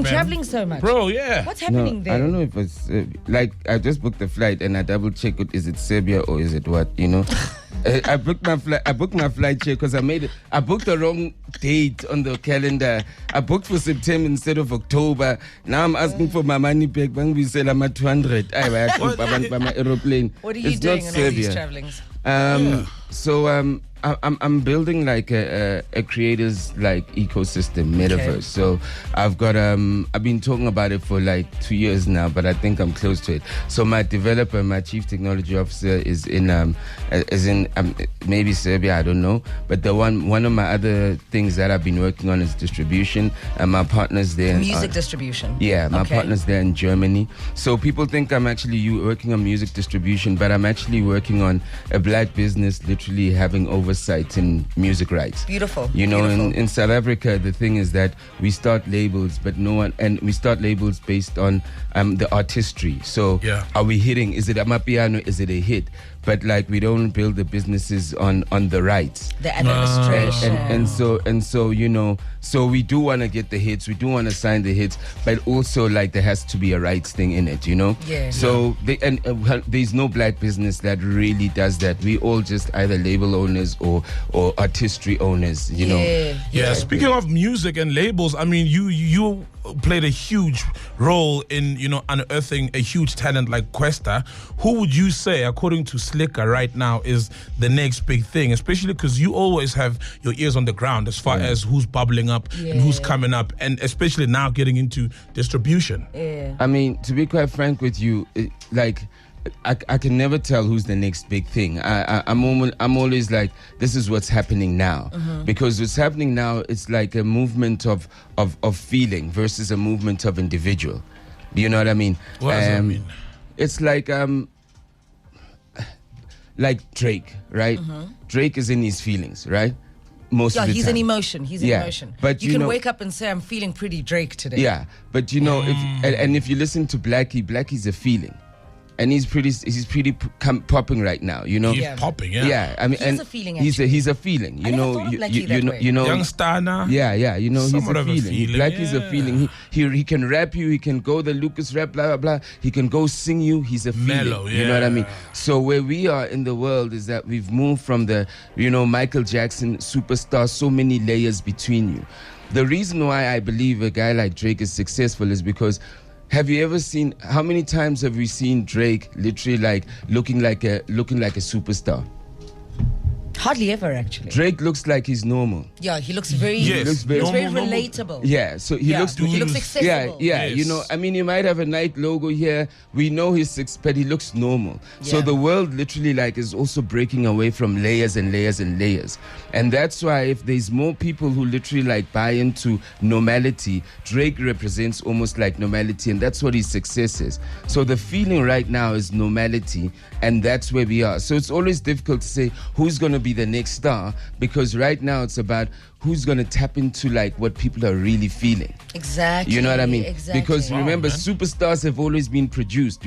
been traveling so much? Bro, yeah. What's happening there? I don't know if it's like I just booked the flight and I double check it. Is it Serbia or is it what? You know, I booked my flight. I booked my flight check because I booked the wrong date on the calendar. I booked for September instead of October. Now I'm asking for my money back. When we sell, I'm at 200. I by my aeroplane. What are you it's doing not on all Serbia. these travelings? So I'm building like a creators like ecosystem metaverse. Okay. So I've got I've been talking about it for like 2 years now, but I think I'm close to it. So my developer, my chief technology officer is in maybe Serbia, I don't know. But the one of my other things that I've been working on is distribution, and my partners there. Music distribution. Yeah, my Okay. partner's there in Germany. So people think I'm actually working on music distribution, but I'm actually working on a black business literally having oversight in music rights. Beautiful. You know, Beautiful. in South Africa, the thing is that we start labels, but we start labels based on the artistry. So are we hitting? Is it a Amapiano? Is it a hit? But like we don't build the businesses on the rights. The administration. And so you know, so we do want to get the hits, we do want to sign the hits, but also like there has to be a rights thing in it, you know. Yeah. So there's no black business that really does that. We all just either label owners or artistry owners, you know. Yeah. Speaking of music and labels, I mean, you played a huge role in, you know, unearthing a huge talent like Questa. Who would you say, according to Slikour right now, is the next big thing? Especially because you always have your ears on the ground as far as who's bubbling up and who's coming up, and especially now getting into distribution. Yeah. I mean, to be quite frank with you, I can never tell who's the next big thing. I'm always like, this is what's happening now. Because what's happening now, it's like a movement of feeling versus a movement of individual. Do you know what I mean? What does that mean? It's like Drake, right? Drake is in his feelings, right? Most of the he's time. an emotion. He's an emotion. But you can know, wake up and say, I'm feeling pretty Drake today. Yeah, but you know, if you listen to Blackie's a feeling. And he's pretty popping right now, you know. He's popping, Yeah, I mean, He's a feeling. He's a feeling, you know. You know, young star now. Yeah, you know, he's Somewhat a of a feeling. feeling, Blackie's a feeling. He can rap you. He can go the Lucas rap, blah blah blah. He can go sing you. He's a feeling. Mellow, You know what I mean? So where we are in the world is that we've moved from the, you know, Michael Jackson superstar, so many layers between you. The reason why I believe a guy like Drake is successful is because, have you ever seen, how many times have we seen Drake literally like looking like a superstar? Hardly ever, actually. Drake looks like he's normal. Yeah, he looks very, Yes. he's very relatable. Yeah, so he looks accessible. Yeah, Yes. you know, I mean, he might have a Nike logo here. We know he's but he looks normal. So Yeah. the world literally like is also breaking away from layers and layers and layers. And that's why if there's more people who literally like buy into normality, Drake represents almost like normality, and that's what his success is. So the feeling right now is normality, and that's where we are. So it's always difficult to say who's going to be the next star, because right now it's about who's going to tap into like what people are really feeling. Exactly. You know what I mean? Exactly. Because remember, man. superstars have always been produced.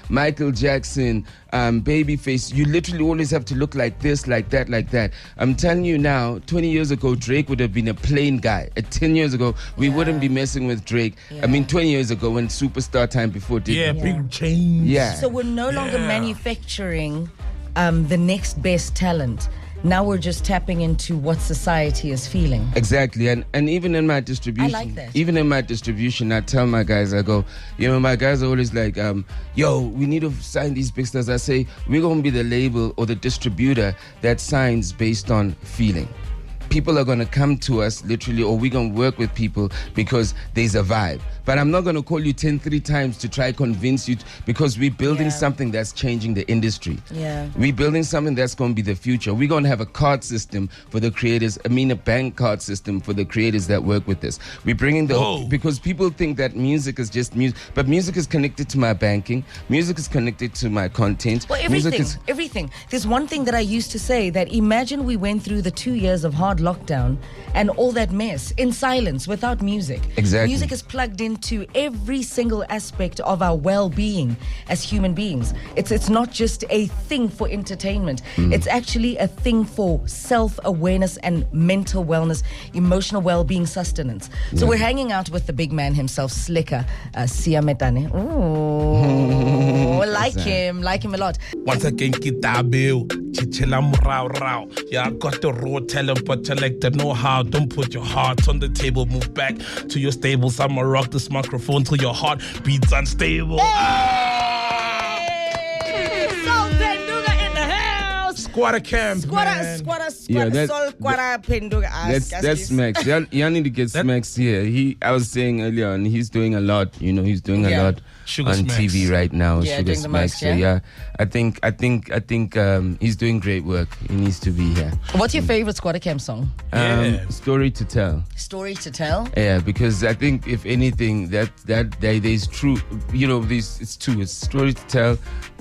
Michael Jackson, Babyface, you literally always have to look like this, like that, like that. I'm telling you now, 20 years ago, Drake would have been a plain guy. 10 years ago, we wouldn't be messing with Drake. I mean, 20 years ago when superstar time before did. Big change. Yeah. So we're no longer manufacturing the next best talent. Now we're just tapping into what society is feeling. Exactly, and even in my distribution, I like that. Even in my distribution, I tell my guys, I go, you know, my guys are always like, yo, we need to sign these big stars. I say, we're going to be the label or the distributor that signs based on feeling. People are going to come to us literally, or we're going to work with people because there's a vibe. But I'm not going to call you 3 times to try convince you, because we're building something that's changing the industry. Yeah. We're building something that's going to be the future. We're going to have a card system for the creators. I mean, a bank card system for the creators that work with us. We're bringing because people think that music is just music, but music is connected to my banking. Music is connected to my content. Well, everything. There's one thing that I used to say, that imagine we went through the 2 years of hard lockdown and all that mess in silence without music. Exactly. Music is plugged into every single aspect of our well-being as human beings. It's not just a thing for entertainment. It's actually a thing for self-awareness and mental wellness, emotional well-being, sustenance. So we're hanging out with the big man himself, Slikour, Metane. Ooh, like him a lot. Once again, Kitabeo, Chichelam Rao Rao. Yeah, I got the raw talent, but you like the know-how. Don't put your heart on the table. Move back to your stables. I'ma rock this microphone till your heart beats unstable. Phenduka in the house. Squatter camp, man. Squatter, Yeah, Phenduka. That's Max. Y'all need to get Max here. I was saying earlier on, he's doing a lot. He's doing a lot Sugar on Smacks. TV right now. Yeah, Sugar doing the most, Smacks. So yeah, I think he's doing great work. He needs to be here. What's your favorite Squatter Camp song? Yeah. Story to tell. Story to tell? Yeah, because I think if anything, that there's true. It's two. It's story to tell.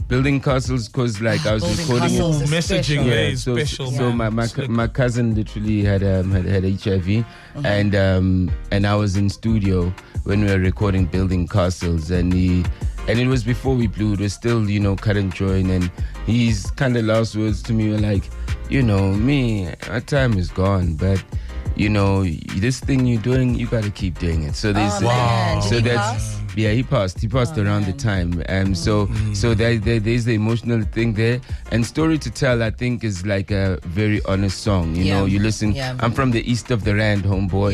Building castles, because like I was Building recording it. castles is Messaging special. is special. So my cousin literally had HIV, and I was in studio when we were recording Building Castles, and it was before we blew. It was still current join, and his kind of last words to me were like, me, my time is gone, but this thing you're doing, you got to keep doing it. So there's man. Did so he that's pass? yeah, he passed around the time. So there's the emotional thing there, and Story to Tell, I think, is like a very honest song. You listen. Yeah. I'm from the east of the Rand, homeboy.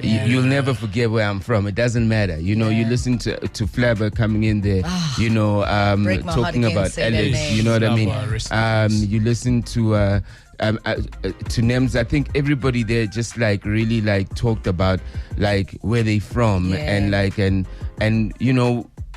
You'll never forget where I'm from. It doesn't matter. You listen to Flabber coming in there. Break my heart Talking again, about say their Ellis. names. You know what I mean? Flabber, You listen to Nems. I think everybody there just like really like talked about like where they from, and like and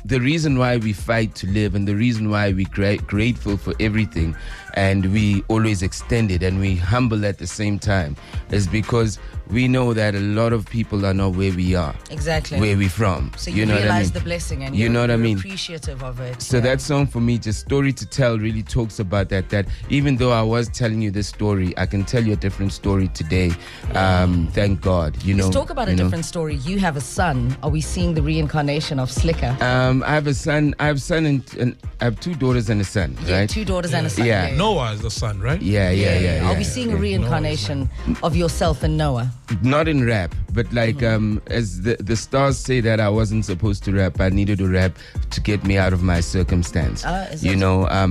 the reason why we fight to live, and the reason why we grateful for everything, and we always extend it, and we humble at the same time, is because we know that a lot of people are not where we are. Exactly. Where we from. So you know what I realize mean? the blessing, and You know what I mean? appreciative of it. So that song for me, just Story to Tell, really talks about that even though I was telling you this story, I can tell you a different story today. Thank God. Let's talk about a different story. You have a son. Are we seeing the reincarnation of Slikour? I have a son. I have and I have two daughters and a son. Right? Two daughters and a son. Yeah. Noah is the son, right? Yeah. Are we seeing a reincarnation of yourself and Noah? Not in rap, but like as the stars say that I wasn't supposed to rap, I needed to rap to get me out of my circumstance.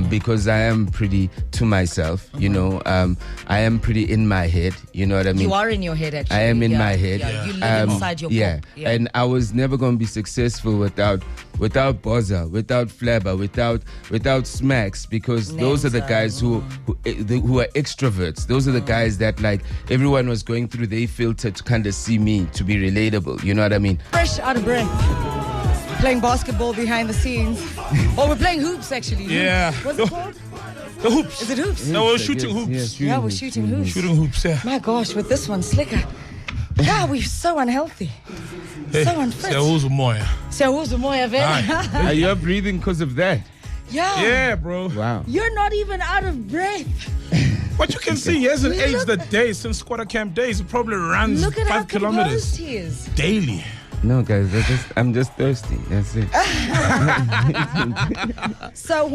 Because I am pretty to myself. I am pretty in my head. You know what I mean? You are in your head, actually. I am in my head. Yeah. You live inside your pop. And I was never going to be successful without Bozza, without Flabber, without Smacks, because those are the guys who are extroverts. Those are the guys that like everyone was going through their filter to kind of see me, to be relatable. You know what I mean? Fresh out of breath. Playing basketball behind the scenes. We're playing hoops, actually. Yeah. What's it called? The hoops. Is it hoops? No, we're shooting hoops. Yeah, we're shooting hoops. Shooting hoops, yeah. My gosh, with this one, Slikour. Yeah, we're so unhealthy. So unfit. Siyawuza umoya. Siyawuza umoya vele. Are you breathing because of that? Yeah, bro. Wow. You're not even out of breath. But you can see he hasn't aged a day since Squatter Camp days. He probably runs Look at 5 how composed kilometers he is. daily. No, guys, I'm just thirsty. That's it. So,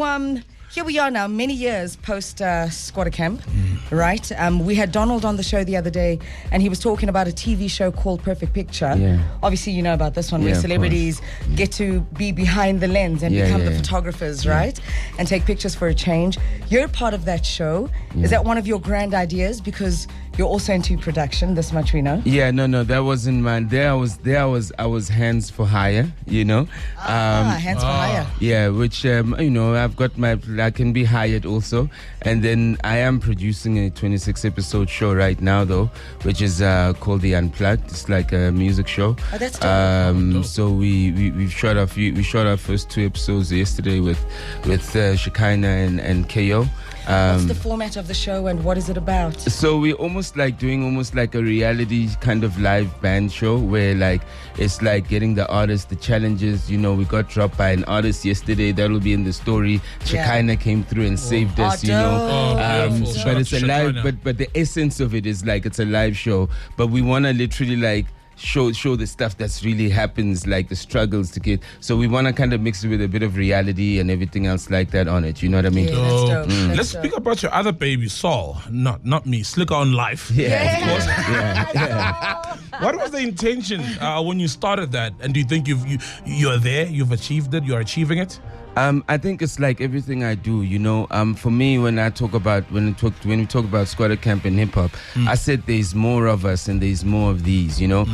here we are now, many years post Squatter Camp, right? We had Donald on the show the other day, and he was talking about a TV show called Perfect Picture. Yeah. Obviously, you know about this one, where Yeah, of celebrities get to be behind the lens and become the photographers, right? And take pictures for a change. You're part of that show. Is that one of your grand ideas? Because you're also into production, this much we know. Yeah, no, that wasn't mine. I was hands for hire, Hands for hire. Yeah, which I've got I can be hired also, and then I am producing a 26 episode show right now though, which is called The Unplugged. It's like a music show. Oh, that's dope. So we shot our first 2 episodes yesterday with Shekinah and KO. What's the format of the show and what is it about? So we're almost like a reality kind of live band show where like it's like getting the artists, the challenges. You know, we got dropped by an artist yesterday. That'll be in the story. Shekinah came through and saved us. You know, beautiful. but it's a live. Shekinah. But the essence of it is like it's a live show. But we want to literally like show the stuff that's really happens, like the struggles to get. So we want to kind of mix it with a bit of reality and everything else like that on it. You know what I mean? Yeah, that's dope. That's Let's dope. speak about your other baby, Saul. Not me. Slikour On Life. Yeah. Of course. Yeah. What was the intention when you started that? And do you think you're there? You've achieved it? You're achieving it? I think it's like everything I do, you know. For me, when we talk about Squatter Camp and hip hop, I said there's more of us and there's more of these, you know.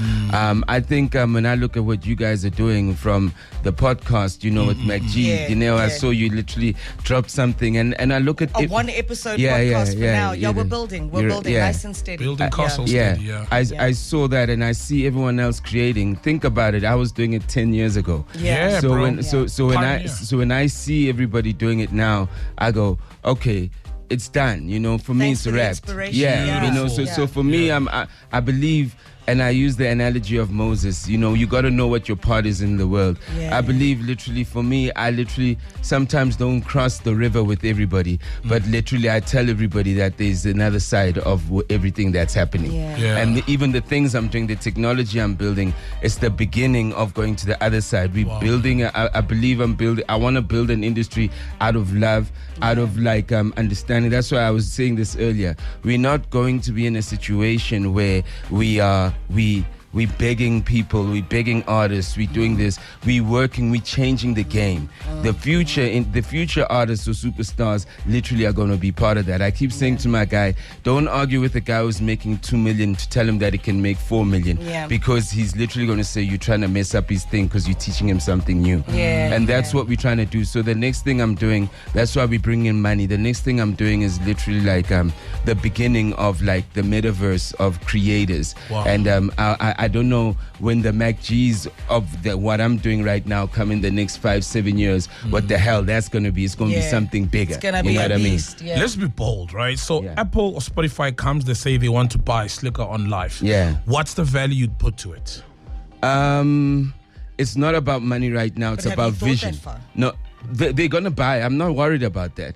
I think when I look at what you guys are doing from the podcast, you know, with MacG, Dineo, I saw you literally drop something, and I look at A it, one episode podcast for now. Yeah, we're building nice and steady. Building castles. Yeah, Steady, yeah. I saw that, and I see everyone else creating. Think about it. I was doing it 10 years ago. Yeah, So bro. when I see everybody doing it now, I go, okay, it's done. You know, for me, Thanks it's for the wrapped. inspiration. Yeah, Yeah. you know. So for me, I believe. And I use the analogy of Moses. You know, you got to know what your part is in the world. Yeah. I believe literally for me, I literally sometimes don't cross the river with everybody, but literally I tell everybody that there's another side of everything that's happening. Yeah. And even the things I'm doing, the technology I'm building, it's the beginning of going to the other side. We're building, I believe I want to build an industry out of love, out of like understanding. That's why I was saying this earlier. We're not going to be in a situation where we begging people, we begging artists, we doing this, we working, we changing the game. The future artists or superstars literally are going to be part of that. I keep saying to my guy, don't argue with a guy who's making 2 million to tell him that he can make 4 million, because he's literally going to say you're trying to mess up his thing because you're teaching him something new. And that's what we're trying to do. So the next thing I'm doing, that's why we bring in money. The next thing I'm doing is literally like the beginning of like the metaverse of creators. And I don't know when the MacGs of what I'm doing right now come in the next 5-7 years, what the hell that's going to be. It's going to be something bigger. It's going to be a beast. Yeah. Let's be bold, right? So Apple or Spotify comes, they say they want to buy Slikour On Life. Yeah. What's the value you'd put to it? It's not about money right now. It's But have about you thought vision. that far? No, they're going to buy. I'm not worried about that.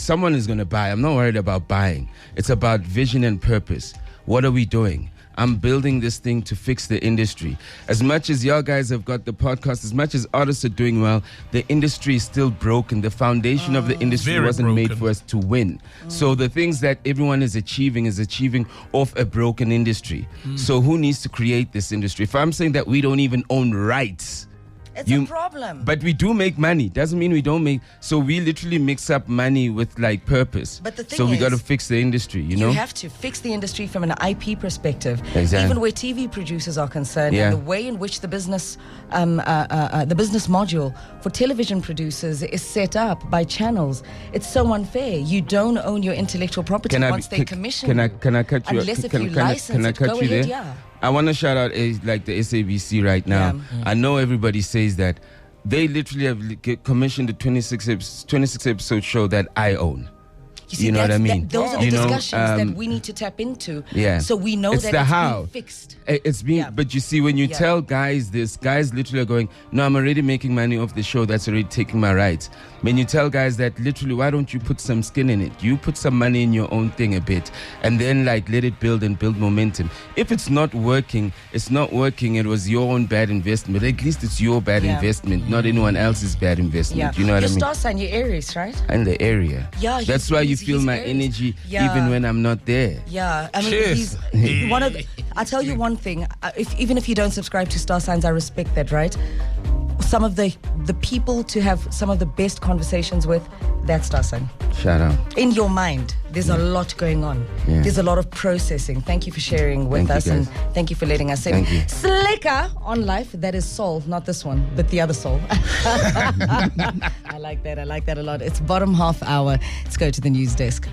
Someone is going to buy. I'm not worried about buying. It's about vision and purpose. What are we doing? I'm building this thing to fix the industry. As much as y'all guys have got the podcast, as much as artists are doing well, the industry is still broken. The foundation of the industry Very wasn't made broken. for us to win. So the things that everyone is achieving off a broken industry. So who needs to create this industry? If I'm saying that we don't even own rights, It's a problem. but we do make money. Doesn't mean we don't make. So we literally mix up money with like purpose. But the thing so we got to is, fix the industry. You know. You have to fix the industry from an IP perspective. Exactly. Even where TV producers are concerned, Yeah. and the way in which the business module for television producers is set up by channels, it's so unfair. You don't own your intellectual property once they commission Can I you. cut you? Unless if can, you can I- license can I it, cut go you ahead, there? yeah. I want to shout out like the SABC right now. I know everybody says that. They literally have commissioned the 26 episode show that I own. You see, You know what I that's- mean? those are the You know, discussions that we need to tap into. Yeah. So we know It's that the it's how. being fixed. It's being, but you see, when you tell guys this, guys literally are going, no, I'm already making money off the show. That's already taking my rights. When you tell guys that, literally, why don't you put some skin in it? You put some money in your own thing a bit, and then like let it build and build momentum. If it's not working, it's not working. It was your own bad investment. At least it's your bad investment, not anyone else's bad investment. Yeah. You know what I Your mean? star sign, your Aries, right? In the area. Yeah, That's why you he's feel my Aries. energy Yeah. even when I'm not there. Yeah, I mean, Cheers. he's one of. I'll tell you one thing. Even if you don't subscribe to star signs, I respect that, right? Some of the people to have some of the best conversations with, that star sign. Shout out. In your mind, there's a lot going on. Yeah. There's a lot of processing. Thank you for sharing with Thank us, you, and guys. thank you for letting us in. Thank you. Slikour On Life. That is soul, not this one, but the other soul. I like that. I like that a lot. It's bottom half hour. Let's go to the news desk.